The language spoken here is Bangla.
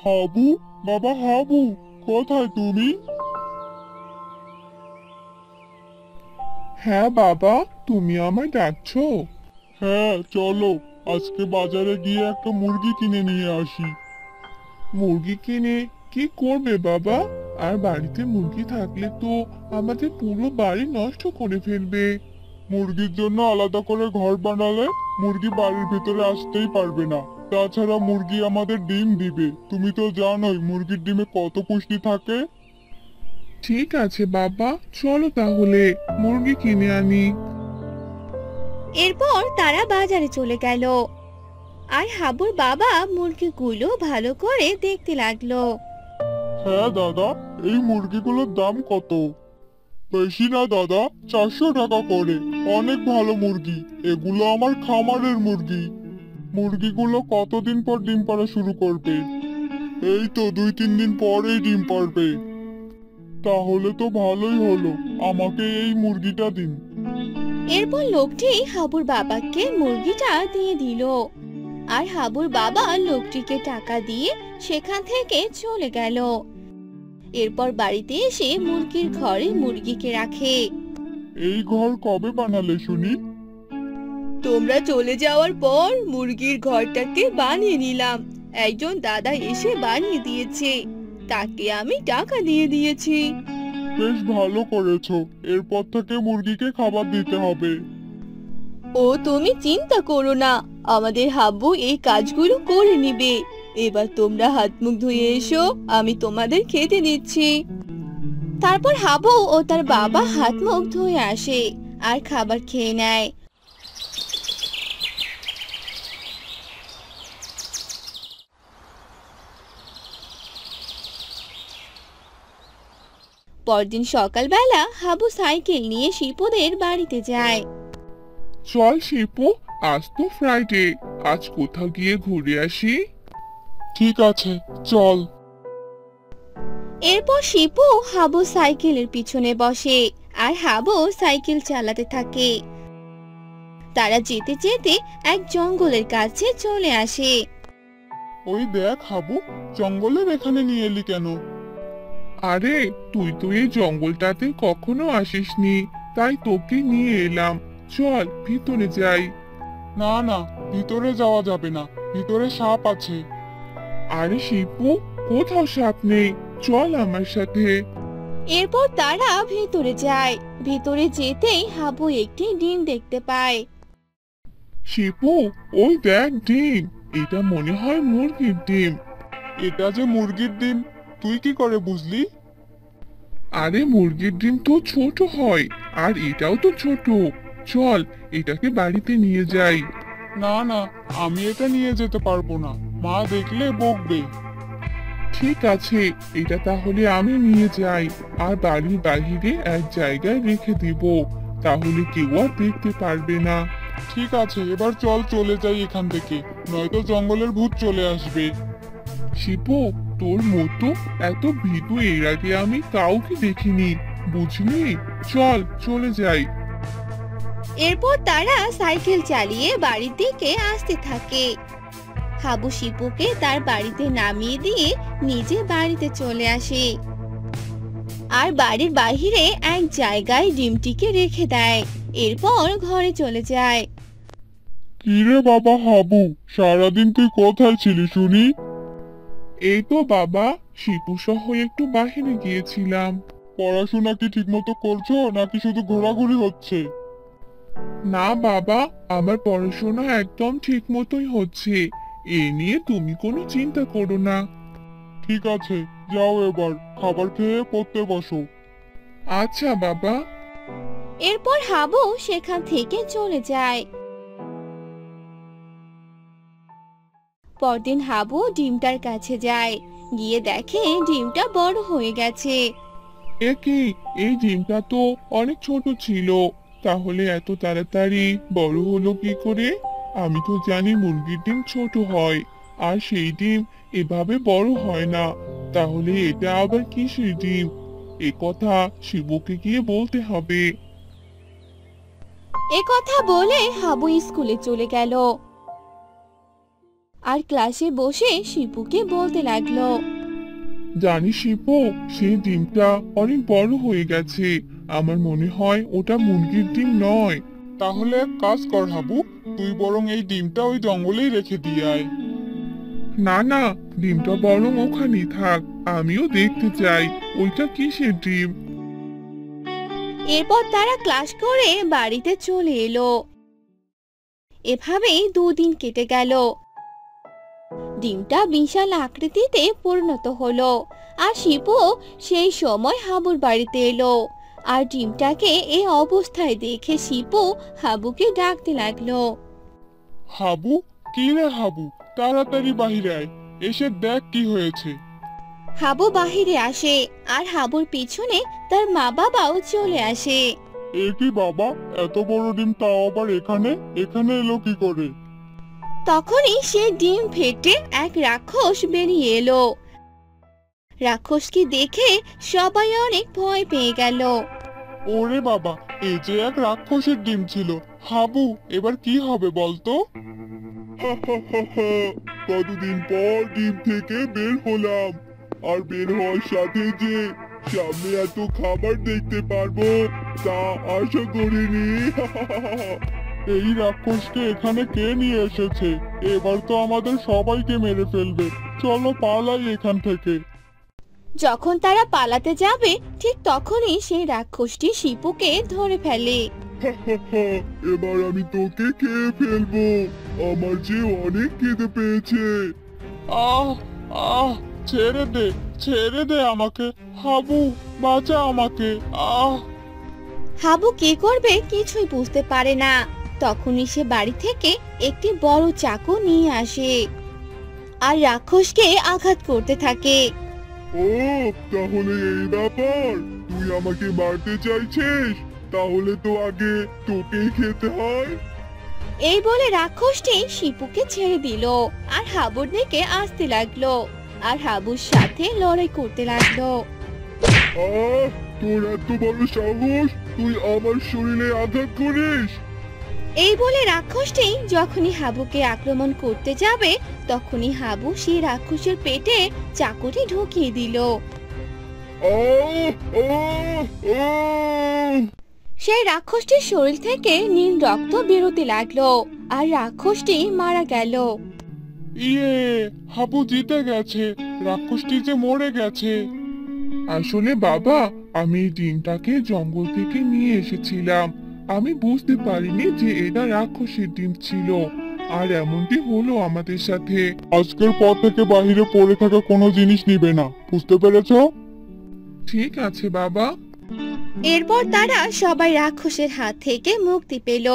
হাবু, বাবা হাবু, কোথায় তুমি? হ্যাঁ বাবা, তুমি আমায় ডাকছো? হ্যাঁ চলো, আজকে বাজারে গিয়ে একটা মুরগি কিনে নিয়ে আসি। মুরগি কিনে কি করবে বাবা? আর বাড়িতে মুরগি থাকলে তো আমাদের পুরো বাড়ি নষ্ট করে ফেলবে। মুরগির জন্য আলাদা করে ঘর বানালে মুরগি বাড়ির ভেতরে আসতেই পারবে না। তাছাড়া মুরগি আমাদের ডিম দিবে, তুমি তো জানোই মুরগির ডিমে কত পুষ্টি থাকে। ঠিক আছে বাবা, চলো তাহলে মুরগি কিনে আনি। এরপর তারা বাজারে চলে গেল। আর হাবুর বাবা মুরগিগুলো ভালো করে দেখতে লাগলো। হ্যাঁ দাদা, এই মুরগিগুলোর দাম কত? বেশি না দাদা, 400 টাকা করে। অনেক ভালো মুরগি, এগুলো আমার খামারের মুরগি। মুরগিগুলো কতদিন পর ডিম পাড়া শুরু করবে? এই তো 2-3 দিন পরেই ডিম পাড়বে। তাহলে তো ভালোই হলো, আমাকে এই মুরগিটা দিন। এরপর লোকটি হাবুর বাবাকে মুরগিটা দিয়ে দিল। আর হাবুর বাবা লোকটিকে টাকা দিয়ে সেখান থেকে চলে গেল। এরপর বাড়িতে এসে মুরগির ঘরে মুরগিকে রাখে। এই ঘর কবে বানালে শুনি? তোমরা চলে যাওয়ার পর মুরগির ঘরটাকে বানিয়ে নিলাম। একজন দাদা এসে বানিয়ে দিয়েছে, তাকে আমি টাকা দিয়ে দিয়েছি। বেশ ভালো করেছো, এরপর থেকে মুরগিকে খাবার দিতে হবে। ও তুমি চিন্তা করো না, আমাদের হাব্বু এই কাজগুলো করে নিবে। এবার তোমরা হাত মুখ ধুয়ে এসো, আমি তোমাদের খেতে দিচ্ছি। তারপর হাবু ও তার বাবা হাত মুখ ধুয়ে আসে আর খাবার খেয়ে নেয়। পরদিন সকালবেলা হাবু সাইকেল নিয়ে শিপুদের বাড়িতে যায়। চল শিপু, আজ তো ফ্রাইডে, আজ কোথাও গিয়ে ঘুরে আসি। ঠিক আছে, চল। এরপর শিপু হাবু সাইকেলের পিছনে বসে আর হাবু সাইকেল চালাতে থাকে। তারা যেতে যেতে এক জঙ্গলের কাছে চলে আসে। ওই দেখ হাবু, জঙ্গলের এখানে নিয়ে এলি কেন? আরে তুই তো এই জঙ্গলটাতে কখনো আসিসনি, তাই তোকে নিয়ে এলাম। চল ভিতরে যাই। না না, ভিতরে যাওয়া যাবে না, ভিতরে সাপ আছে। আরে শিপু, কোথাও সাপ নেই, চল আমার সাথে। এরপর তারা ভেতরে যায়। ভেতরে যেতেই হাবু একটি ডিম দেখতে পায়। শিপু, ওই দেখ ডিম, এটা মনে হয় মুরগির ডিম। এটা যে মুরগির ডিম, তুই কি করে বুঝলি? আরে মুরগির ডিম তো ছোট হয়, আর এটাও তো ছোট। চল এটাকে বাড়িতে নিয়ে যাই। না না, আমি এটা নিয়ে যেতে পারবো না, মা দেখলে বকবে। ঠিক আছে, এটা তাহলে আমি নিয়ে যাই, আর বাড়ির বাইরে এক জায়গায় রেখে দিব, তাহলে কেউ আর দেখতে পারবে না। ঠিক আছে, এবার চল চলে যাই এখান থেকে, নয়তো জঙ্গলের ভূত চলে আসবে। শিপু, তোর মতো এত ভীতু এর আগে আমি কাউকে দেখিনি, বুঝলি? চল চলে যাই। এরপর তারা সাইকেল চালিয়ে বাড়ির দিকে আসতে থাকে। হাবু শিপুকে তার বাড়িতে নামিয়ে দিয়ে নিজে বাড়িতে চলে আসে আর বাড়ির বাইরে এক জায়গায় ডিমটিকে রেখে দেয়। এরপর ঘরে চলে যায়। কিরে বাবা হাবু, সারাদিন তুই কোথায় ছিলি শুনি? এই তো বাবা, শিপু সহ একটু বাহিরে গিয়েছিলাম। পড়াশোনা কি ঠিকমতো করছো নাকি শুধু ঘোরাঘুরি হচ্ছে? না বাবা, আমার পড়াশোনা একদম ঠিক মতোই হচ্ছে, এ নিয়ে তুমি কোনো চিন্তা করো না। ঠিক আছে, যাও এবার খাবার খেয়ে পড়তে বসো। আচ্ছা বাবা। এরপর হাবু সেখান থেকে চলে যায়। পরদিন হাবু ডিমটার কাছে যায়, গিয়ে দেখে ডিমটা বড় হয়ে গেছে। এ কি, এই ডিমটা তো অনেক ছোট ছিল, তাহলে এত তাড়াতাড়ি বড় হলো কি করে? আমি তো জানি মুরগির ডিম ছোট হয়, আর সেই ডিম এভাবে বড় হয় না। তাহলে এটা আবার কিসের ডিম? এ কথা শিবুকে গিয়ে বলতে হবে। এ কথা বলে হাবু স্কুলে চলে গেল। আর ক্লাসে বসে শিপুকে বলতে লাগলো। জানিস শিপু, সেই ডিমটা অনেক বড় হয়ে গেছে। আমার মনে হয় ওটা মুরগির ডিম নয়। তাহলে এক কাজ কর হাবু, তুই বরং এই ডিমটা ওই জঙ্গলেই রেখে দিয়ে আয়। না না, ডিমটা বরং ওখানেই থাক। আমিও দেখতে চাই ওইটা কিসের ডিম। এরপর তারা ক্লাস করে বাড়িতে চলে এলো। এভাবেই 2 দিন কেটে গেল। ডিমটা বিশাল আকৃতিতে পরিণত হলো। আর শিপু সেই সময় হাবুর বাড়িতে এলো। আর ডিমটাকে এই অবস্থায় দেখে শিপু হাবুকে ডাকতে লাগলো। হাবু, কি রে হাবু, তাড়াতাড়ি বাহিরে আয়, এসে দেখ কি হয়েছে। হাবু বাহিরে আসে আর হাবুর পিছনে তার মা বাবাও চলে আসে। এ কি বাবা, এত বড় ডিম তাও আবার এখানে এখানে এলো কি করে? তখনই সে ডিম ফেটে এক রাক্ষস বেরিয়ে এলো। রাক্ষসকে দেখে সবাই অনেক ভয় পেয়ে গেল। ওরে বাবা, এই যে এক রাক্ষসের ডিম ছিল। হাবু, এবার কি হবে বলতো? কতদিন পর ডিম থেকে বের হলাম, আর বের হওয়ার সাথে যে সামনে এত খাবার দেখতে পারবো তা আশা করিনি। এই রাক্ষসকে এখানে কে নিয়ে এসেছে? এবার তো আমাদের সবাইকে মেরে ফেলবে। চলো পালাই এখান থেকে। যখন তারা পালাতে যাবে ঠিক তখনই সেই রাক্ষসটি শিপুকে ধরে ফেলে। এবার আমি তোকে খেয়ে ফেলবো। আমার যে অনেক খিদে পেয়েছে। আহ আহ, ছেড়ে দে আমাকে। হাবু, বাঁচা আমাকে। আহ। হাবু কি করবে কিছুই বুঝতে পারে না। তখনই সে বাড়ি থেকে একটি বড় চাকু নিয়ে আসে আর রাক্ষসকে আঘাত করতে থাকে। ও, তাহলে এই ব্যাপার, তুই আমাকে মারতে চাইছিস? তাহলে তো আগে তোকেই খেতে হয়। এই বলে রাক্ষসটি শিপুকে ছেড়ে দিল আর হাবুর দিকে আসতে লাগলো আর হাবুর সাথে লড়াই করতে লাগলো। আহ, তোর এত বড় সাহস, তুই আমার শরীরে আঘাত করিস? এই বলে রাক্ষসটি যখনই হাবুকে আক্রমণ করতে যাবে তখনই হাবু সেই রাক্ষসের পেটে চাকুটি ঢুকিয়ে দিল। আহ আহ আহ। সেই রাক্ষসটির শরীর থেকে নীল রক্ত বেরোতে লাগলো আর রাক্ষসটি মারা গেল। ইয়ে, হাবু জিতে গেছে। রাক্ষসটি যে মরে গেছে। আসলে বাবা, আমি এই ডিমটাকে জঙ্গল থেকে নিয়ে এসেছিলাম। আমি বুঝতে পারিনি যে এটা রাক্ষসের ডিম ছিল। আর এমনটি হলো আমাদের সাথে। আজকের পর থেকে বাইরে পড়ে থাকা কোনো জিনিস নিবে না, বুঝতে পেরেছো? ঠিক আছে বাবা। এরপর তারা সবাই রাক্ষসের হাত থেকে মুক্তি পেল।